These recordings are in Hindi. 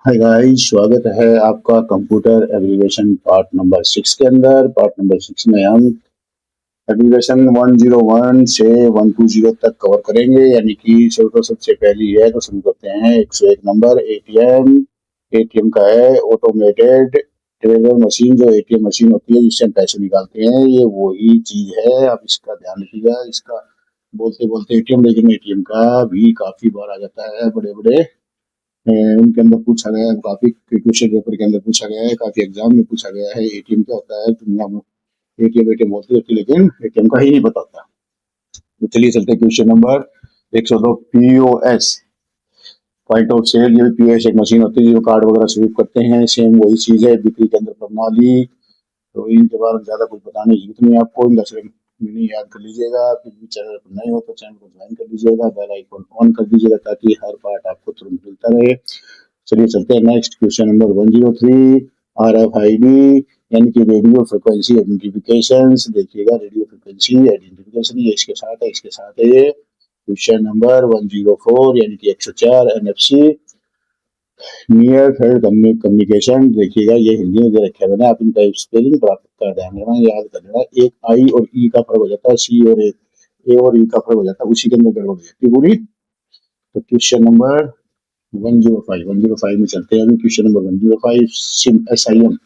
हाय गाइस, स्वागत है आपका कंप्यूटर एप्लीकेशन पार्ट नंबर 6 के अंदर। पार्ट नंबर 6 में हम एप्लीकेशन 101 से 120 तक कवर करेंगे। यानी कि चलो सबसे पहली है तो शुरू करते हैं 101 नंबर एटीएम। एटीएम का है ऑटोमेटेड टेलर मशीन। जो एटीएम मशीन होती है जिससे हम पैसे निकालते हैं, ये वही चीज है। आप इसका ध्यान रखिएगा। इसका बोलते बोलते एटीएम, लेकिन एटीएम का भी काफी बार आ जाता है बड़े बड़े उनके अंदर पूछा गया है। काफी क्वेश्चन पेपर के अंदर पूछा गया है, काफी एग्जाम में पूछा गया है। एटीएम क्या होता है? दुनिया में एटीएम एटीएम होती होती, लेकिन एटीएम का ही नहीं पता होता। तो चलिए चलते हैं question number 102। POS, point of sale. ये पीओएस एक मशीन होती है जो कार्ड वगैरह स्वीप करते हैं। सेम वही चीज है बिक्री के अंदर प्रणाली। तो इनके बारे में ज्यादा कुछ बताने की जरूरत नहीं है आपको। इनका सिर्फ मीनिंग याद कर लीजिएगा। फिर भी चैनल पर नए हो तो चैनल को ज्वाइन कर लीजिएगा, बेल आइकन ऑन कर दीजिएगा ताकि हर पार्ट आपको तुरंत मिलता रहे। चलिए चलते हैं नेक्स्ट क्वेश्चन नंबर 103। आरएफआईडी यानी कि रेडियो फ्रिक्वेंसी आइडेंटिफिकेशन। देखिएगा, रेडियो फ्रिक्वेंसी आइडेंटिफिकेशन ये इसके साथ है, इसके साथ है ये। क्वेश्चन नंबर 104 यानी कि 104 एनएफसी नियर फील्ड कम्युनिकेशन। देखिएगा, ये हिंदी में दे रखे हैं, आप इनका स्पेलिंग प्राप्त कर ध्यान रखना, याद कर लेना। एक आई और ई का फर्क हो जाता है, सी और ए और ई का फर्क हो जाता है, उसी के अंदर गड़बड़ हो जाती है पूरी। तो क्वेश्चन नंबर 105 में चलते हैं। अभी क्वेश्चन नंबर 105 सिम SIM।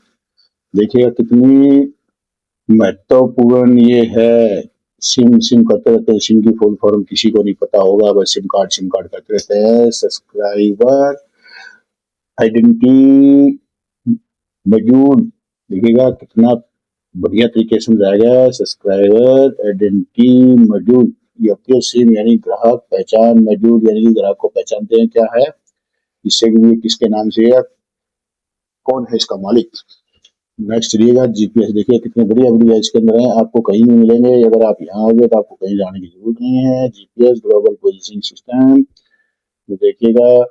देखिएगा कितनी महत्वपूर्ण ये है। सिम सिम करते रहते हैं। सिम की फुल फॉर्म किसी को नहीं पता होगा, बस सिम कार्ड करते रहते हैं। Subscriber identity module. देखिएगा कितना बढ़िया तरीके से समझाया गया है। सब्सक्राइबर आइडेंटिटी मॉड्यूल ये होती है सिम, यानी ग्राहक पहचान मॉड्यूल, यानी कि ग्राहक को पहचानते हैं क्या है, इससे कि ये किसके नाम से है, कौन है इसका मालिक। नेक्स्ट चलिएगा जीपीएस। देखिए कितने बढ़िया बढ़िया इसके अंदर है, आपको कहीं नहीं मिलेंगे। अगर आप यहाँ आओगे तो आपको कहीं जाने की जरूरत नहीं है। जीपीएस ग्लोबल पोजिशनिंग सिस्टम, तो देखिएगा।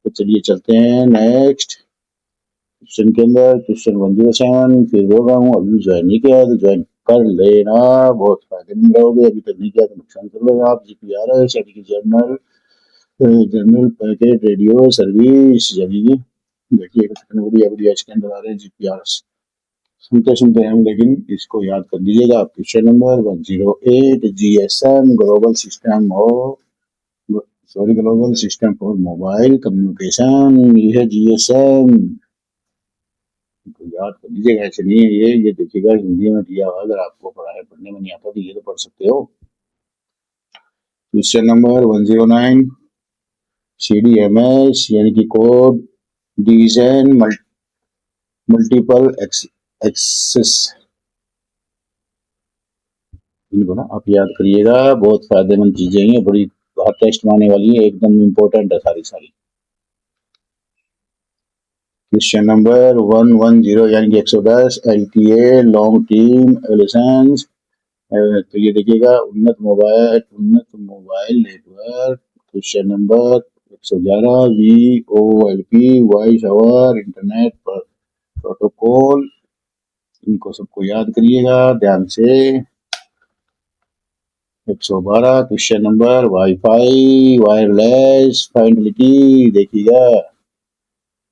तो चलिए चलते हैं नेक्स्ट क्वेश्चन के अंदर। क्वेश्चन 107 फिर बोल रहा हूँ, अभी ज्वाइन नहीं किया है तो ज्वाइन कर लेना, बहुत फायदेमंद रहोगे। अभी तक नहीं किया तो नुकसान कर लोगे आप। जीपीआरएस यानी कि जनरल पैकेट रेडियो सर्विस, यानी कि देखिए कितने बढ़िया बढ़िया इसके अंदर आ रहे हैं जीपीआरएस। सुनते सुनते हम, लेकिन इसको याद कर लीजिएगा आप। Question number 108 GSM global system हो global system for mobile communication. ये है जीएसएम, तो याद कर लीजिएगा। ऐसे नहीं है ये देखिएगा हिंदी में दिया हुआ, अगर आपको पढ़ने में नहीं आता तो ये तो पढ़ सकते हो। क्वेश्चन नंबर 109 CDMS यानी कि कोड डिवीजन मल्टीपल एक्सेस। इनको ना आप याद करिएगा, बहुत फायदेमंद चीजें हैं, बड़ी बाहर टेस्ट में आने वाली है, एकदम इम्पोर्टेंट है सारी सारी। क्वेश्चन नंबर 110 यानी कि 110 LTA लॉन्ग टीम एलिसेंस। तो ये देखिएगा उन्नत mobile network. Question number 111 VoIP voice over internet protocol. इनको सबको याद करिएगा ध्यान से। 112 question number wifi wireless fidelity. देखिएगा,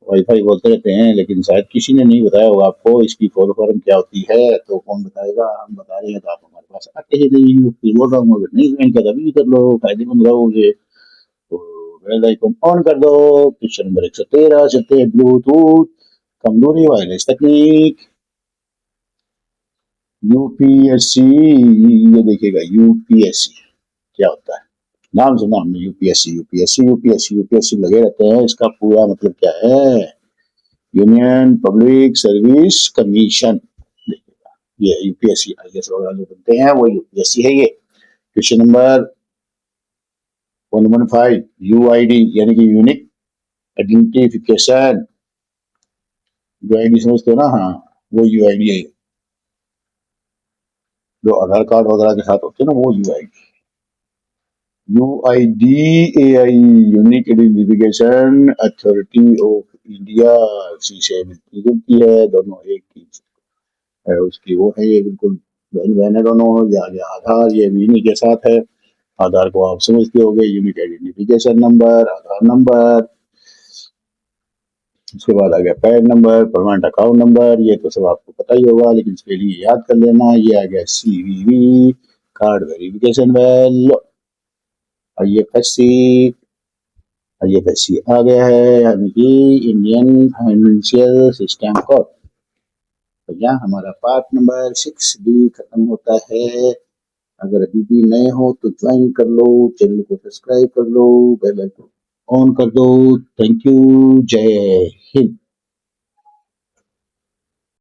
वाईफाई बोलते रहते हैं लेकिन शायद किसी ने नहीं बताया होगा आपको इसकी फुल फॉर्म क्या होती है। तो कौन बताएगा? हम बता रहे हैं तो आप हमारे पास आते ही नहीं। फिर बोल रहा हूँ, अगर नहीं ज्वाइन किया तभी भी कर लो, फायदेमंद रहोगे। तो बेल आइकन ऑन कर दो। क्वेश्चन नंबर 113 चलते हैं ब्लूटूथ कमजोरी वायरलेस तकनीक। यूपीएससी, ये देखिएगा यूपीएससी क्या होता है, नाम सुना हमने यूपीएससी यूपीएससी यूपीएससी यूपीएससी लगे रहते हैं। इसका पूरा मतलब क्या है? Union public service commission. देखिएगा, ये यूपीएससी आईएएस वगैरह जो बनते हैं वो यूपीएससी है ये। क्वेश्चन नंबर 115 यूआईडी यानी कि यूनिक आइडेंटिफिकेशन। यूआईडी समझते हो ना? हाँ, वो यूआईडी है जो आधार कार्ड वगैरह के साथ होते हैं ना, वो UID. UIDAI unique identification authority of India, उसी से मिलती जुलती है, दोनों एक ही है उसकी। वो है ये बिल्कुल बहन बहन है दोनों। या आधार ये भी इन्हीं के साथ है। आधार को आप समझते होंगे, यूनिक आइडेंटिफिकेशन नंबर, आधार नंबर। उसके बाद आ गया pan number, permanent account number, ये तो सब आपको पता ही होगा, लेकिन इसके लिए याद कर लेना। ये आ गया CVV, card verification value, IFSC, IFSC आ गया है, यानी कि इंडियन फाइनेंशियल सिस्टम कोड। तो यहाँ हमारा पार्ट नंबर 6 भी खत्म होता है। अगर अभी भी नए हो तो ज्वाइन कर लो, चैनल को सब्सक्राइब कर लो, बेल आइकन ऑन कर दो। थैंक यू, जय हिंद।